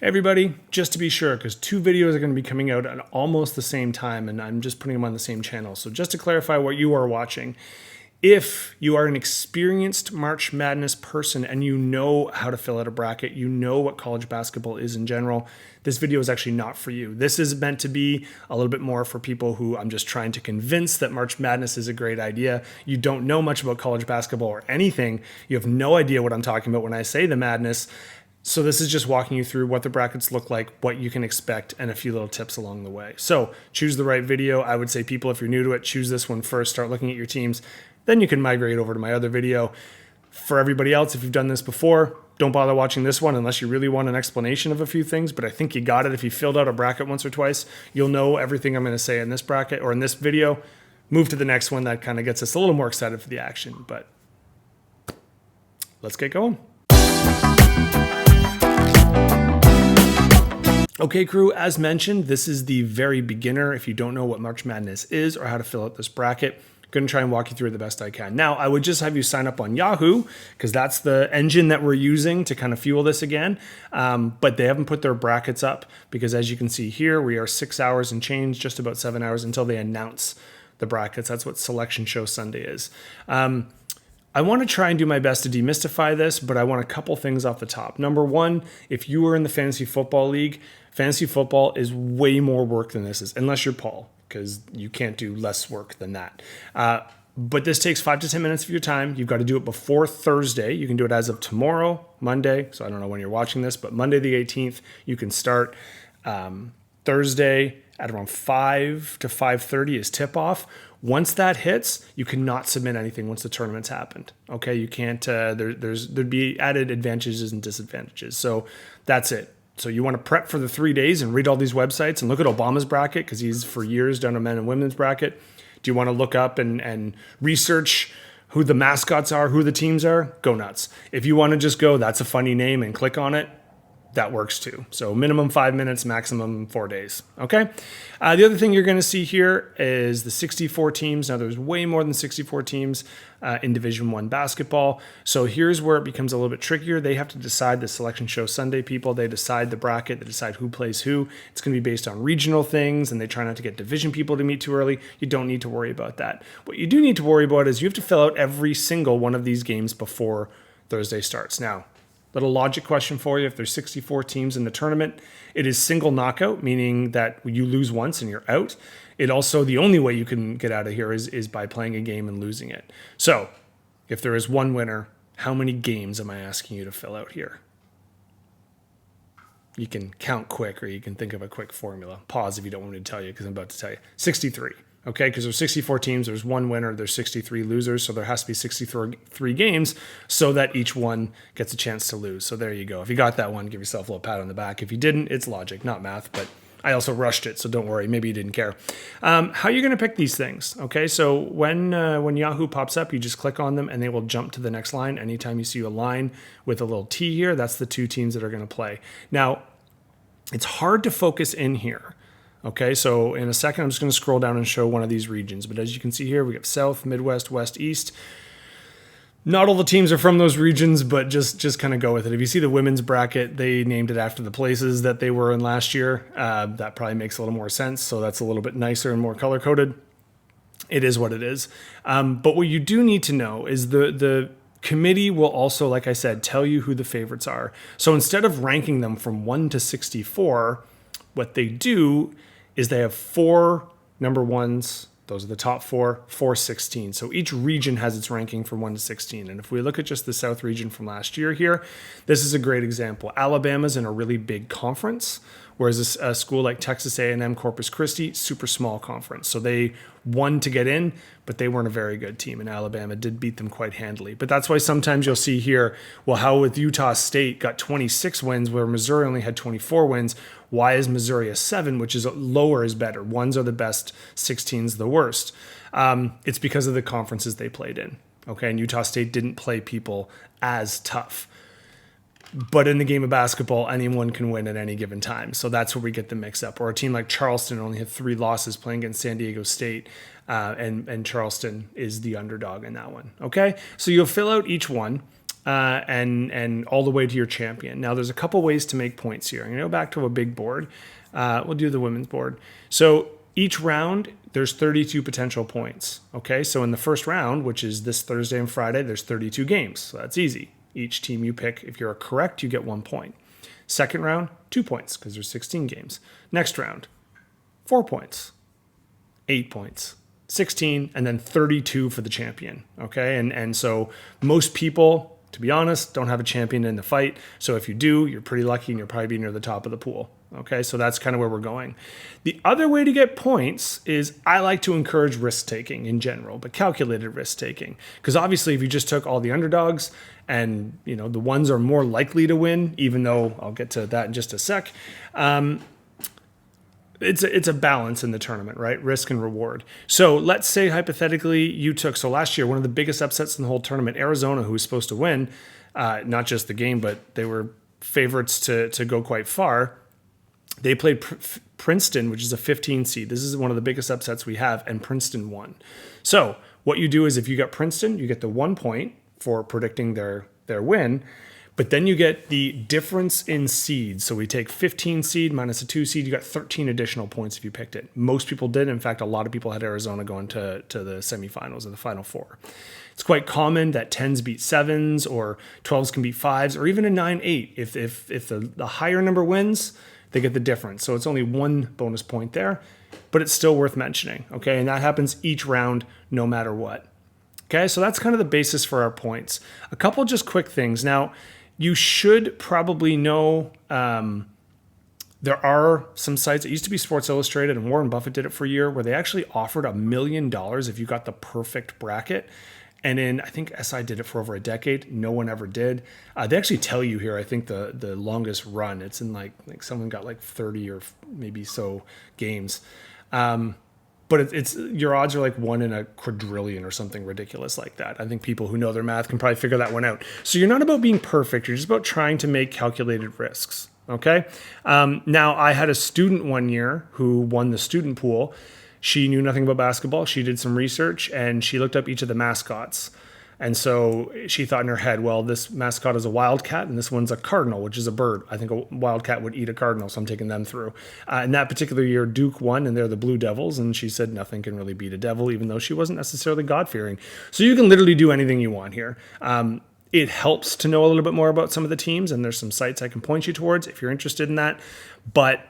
Everybody, just to be sure, because 2 videos are going to be coming out at almost the same time, and I'm just putting them on the same channel. So just to clarify what you are watching, if you are an experienced March Madness person and you know how to fill out a bracket, you know what college basketball is in general, this video is actually not for you. This is meant to be a little bit more for people who I'm just trying to convince that March Madness is a great idea. You don't know much about college basketball or anything. You have no idea what I'm talking about when I say the madness. So this is just walking you through what the brackets look like, what you can expect, and a few little tips along the way. So choose the right video. I would say people, if you're new to it, choose this one first, start looking at your teams. Then you can migrate over to my other video. For everybody else, if you've done this before, don't bother watching this one unless you really want an explanation of a few things, but I think you got it. If you filled out a bracket once or twice, you'll know everything I'm going to say in this bracket or in this video. Move to the next one. That kind of gets us a little more excited for the action, but let's get going. Okay, crew, as mentioned, this is the very beginner. If you don't know what March Madness is or how to fill out this bracket, I'm going to try and walk you through it the best I can. Now, I would just have you sign up on Yahoo because that's the engine that we're using to kind of fuel this again. But they haven't put their brackets up because as you can see here, we are 6 hours and change, just about 7 hours until they announce the brackets. That's what Selection Show Sunday is. I want to try and do my best to demystify this, but I want a couple things off the top. Number one, if you are in the Fantasy Football League, fantasy football is way more work than this is, unless you're Paul, because you can't do less work than that. But this takes 5 to 10 minutes of your time. You've got to do it before Thursday. You can do it as of tomorrow, Monday. So I don't know when you're watching this, but Monday the 18th, you can start. Thursday at around 5 to 5:30 is tip-off. Once that hits, you cannot submit anything once the tournament's happened. Okay, you can't. There'd be added advantages and disadvantages. So that's it. So you want to prep for the 3 days and read all these websites and look at Obama's bracket because he's for years done a men and women's bracket. Do you want to look up and research who the mascots are, who the teams are? Go nuts. If you want to just go, that's a funny name and click on it, that works too. So minimum 5 minutes, maximum 4 days. Okay. The other thing you're going to see here is the 64 teams. Now there's way more than 64 teams in Division I basketball. So here's where it becomes a little bit trickier. They have to decide, the Selection Show Sunday people, they decide the bracket, they decide who plays who. It's going to be based on regional things and they try not to get division people to meet too early. You don't need to worry about that. What you do need to worry about is you have to fill out every single one of these games before Thursday starts. Now, little logic question for you. If there's 64 teams in the tournament, it is single knockout, meaning that you lose once and you're out. It also, the only way you can get out of here is by playing a game and losing it. So if there is one winner, how many games am I asking you to fill out here? You can count quick or you can think of a quick formula. Pause if you don't want me to tell you because I'm about to tell you. 63. Okay, because there's 64 teams, there's one winner, there's 63 losers, so there has to be 63 games so that each one gets a chance to lose. So there you go. If you got that one, give yourself a little pat on the back. If you didn't, it's logic, not math, but I also rushed it, so don't worry. Maybe you didn't care. How are you going to pick these things? Okay, so when Yahoo pops up, you just click on them and they will jump to the next line. Anytime you see a line with a little T here, that's the 2 teams that are going to play. Now, it's hard to focus in here. Okay, so in a second, I'm just going to scroll down and show one of these regions. But as you can see here, we have South, Midwest, West, East. Not all the teams are from those regions, but just kind of go with it. If you see the women's bracket, they named it after the places that they were in last year. That probably makes a little more sense. So that's a little bit nicer and more color-coded. It is what it is. But what you do need to know is the committee will also, like I said, tell you who the favorites are. So instead of ranking them from 1 to 64, what they do is they have 4 number ones. Those are the top 4, 16. So each region has its ranking from 1 to 16. And if we look at just the South region from last year here, this is a great example. Alabama's in a really big conference, whereas a school like Texas A&M Corpus Christi, super small conference. So they won to get in, but they weren't a very good team, and Alabama did beat them quite handily. But that's why sometimes you'll see here, well, how with Utah State got 26 wins where Missouri only had 24 wins. Why is Missouri a 7, which is lower is better? 1s are the best, 16s the worst. It's because of the conferences they played in. Okay, and Utah State didn't play people as tough. But in the game of basketball, anyone can win at any given time. So that's where we get the mix up. Or a team like Charleston only had 3 losses playing against San Diego State, and Charleston is the underdog in that one. Okay, so you'll fill out each one. and all the way to your champion. Now, there's a couple ways to make points here. I'm going to go back to a big board. We'll do the women's board. So each round, there's 32 potential points. Okay, so in the first round, which is this Thursday and Friday, there's 32 games. So that's easy. Each team you pick, if you're correct, you get 1 point. Second round, 2 points because there's 16 games. Next round, 4 points, 8 points, 16, and then 32 for the champion. Okay, and so most people, to be honest, don't have a champion in the fight. So if you do, you're pretty lucky and you'll probably be near the top of the pool. Okay, so that's kind of where we're going. The other way to get points is I like to encourage risk taking in general, but calculated risk taking. Because obviously, if you just took all the underdogs and the ones are more likely to win, even though I'll get to that in just a sec. It's a balance in the tournament, right? Risk and reward. So let's say hypothetically you took, so last year, one of the biggest upsets in the whole tournament, Arizona, who was supposed to win, not just the game, but they were favorites to go quite far. They played Princeton, which is a 15 seed. This is one of the biggest upsets we have, and Princeton won. So what you do is if you got Princeton, you get the 1 point for predicting their win, but then you get the difference in seeds. So we take 15 seed minus a 2 seed. You got 13 additional points if you picked it. Most people did. In fact, a lot of people had Arizona going to the semifinals or the Final Four. It's quite common that 10s beat 7s or 12s can beat 5s or even a 9-8. If the higher number wins, they get the difference. So it's only 1 bonus point there, but it's still worth mentioning. Okay, and that happens each round no matter what. Okay, so that's kind of the basis for our points. A couple just quick things. Now, you should probably know there are some sites. It used to be Sports Illustrated, and Warren Buffett did it for a year, where they actually offered $1 million if you got the perfect bracket. And then I think SI did it for over a decade. No one ever did. They actually tell you here, I think the longest run, it's in like someone got like 30 or maybe so games. But it's your odds are like 1 in a quadrillion or something ridiculous like that. I think people who know their math can probably figure that one out. So you're not about being perfect. You're just about trying to make calculated risks. Okay. Now I had a student one year who won the student pool. She knew nothing about basketball. She did some research and she looked up each of the mascots. And so she thought in her head, well, this mascot is a wildcat and this one's a cardinal, which is a bird. I think a wildcat would eat a cardinal, so I'm taking them through. In that particular year, Duke won, and they're the Blue Devils. And she said nothing can really beat a devil, even though she wasn't necessarily God-fearing. So you can literally do anything you want here. It helps to know a little bit more about some of the teams, and there's some sites I can point you towards if you're interested in that. But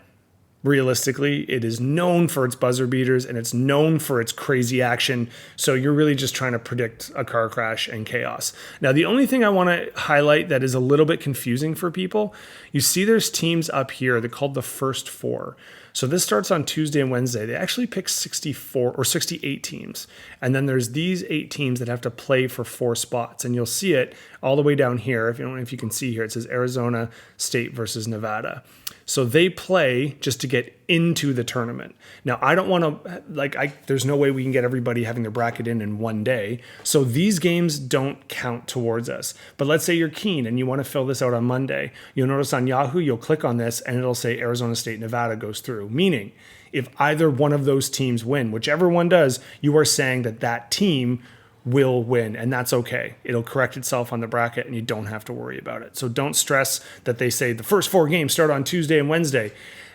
realistically, it is known for its buzzer beaters and it's known for its crazy action. So you're really just trying to predict a car crash and chaos. Now, the only thing I want to highlight that is a little bit confusing for people, you see there's teams up here. They're called the first 4. So this starts on Tuesday and Wednesday. They actually pick 64 or 68 teams. And then there's these 8 teams that have to play for 4 spots. And you'll see it all the way down here. If you can see here, it says Arizona State versus Nevada. So they play just to get into the tournament. Now, I don't want to, there's no way we can get everybody having their bracket in one day. So these games don't count towards us. But let's say you're keen and you want to fill this out on Monday. You'll notice on Yahoo, you'll click on this and it'll say Arizona State, Nevada goes through. Meaning, if either one of those teams win, whichever one does, you are saying that team will win, and that's okay. It'll correct itself on the bracket and you don't have to worry about it. So don't stress that they say the first 4 games start on Tuesday and Wednesday.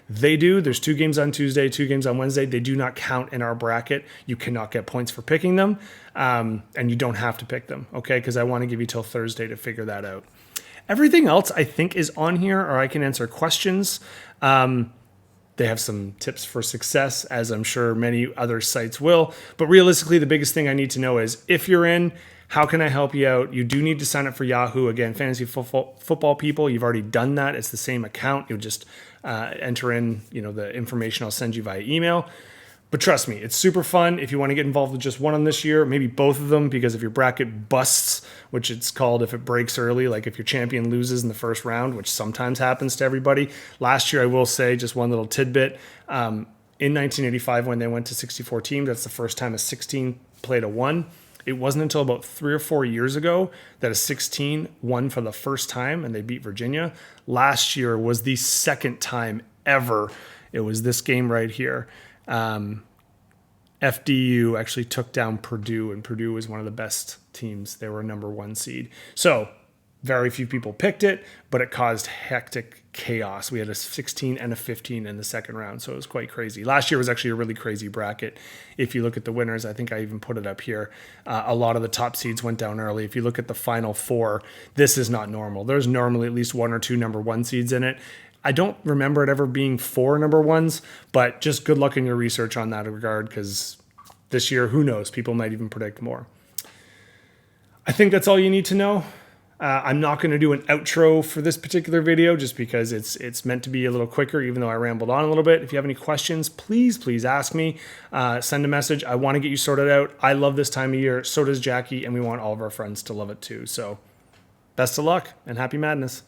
They do. There's 2 games on Tuesday, 2 games on Wednesday. They do not count in our bracket. You cannot get points for picking them, and you don't have to pick them, okay? Because I want to give you till Thursday to figure that out. Everything else I think is on here, or I can answer questions. They have some tips for success, as I'm sure many other sites will. But realistically, the biggest thing I need to know is if you're in, how can I help you out? You do need to sign up for Yahoo. Again, fantasy football people, you've already done that. It's the same account. You'll just enter in the information I'll send you via email. But trust me, it's super fun. If you want to get involved with just one of them this year, maybe both of them, because if your bracket busts, which it's called if it breaks early, like if your champion loses in the first round, which sometimes happens to everybody. Last year, I will say, just one little tidbit, in 1985 when they went to 64 teams, that's the first time a 16 played a 1. It wasn't until about 3 or 4 years ago that a 16 won for the first time and they beat Virginia. Last year was the second time ever. It was this game right here. FDU actually took down Purdue, and Purdue was one of the best teams. They were a number 1 seed. So Very few people picked it, but it caused hectic chaos. We had a 16 and a 15 in the second round, so it was quite crazy. Last year was actually a really crazy bracket. If you look at the winners, I think I even put it up here. A lot of the top seeds went down early. If you look at the final four, this is not normal. There's normally at least one or two number one seeds in it. I don't remember it ever being 4 number ones, but just good luck in your research on that regard, because this year, who knows? People might even predict more. I think that's all you need to know. I'm not going to do an outro for this particular video just because it's meant to be a little quicker, even though I rambled on a little bit. If you have any questions, please ask me. Send a message. I want to get you sorted out. I love this time of year. So does Jackie, and we want all of our friends to love it too. So best of luck and happy madness.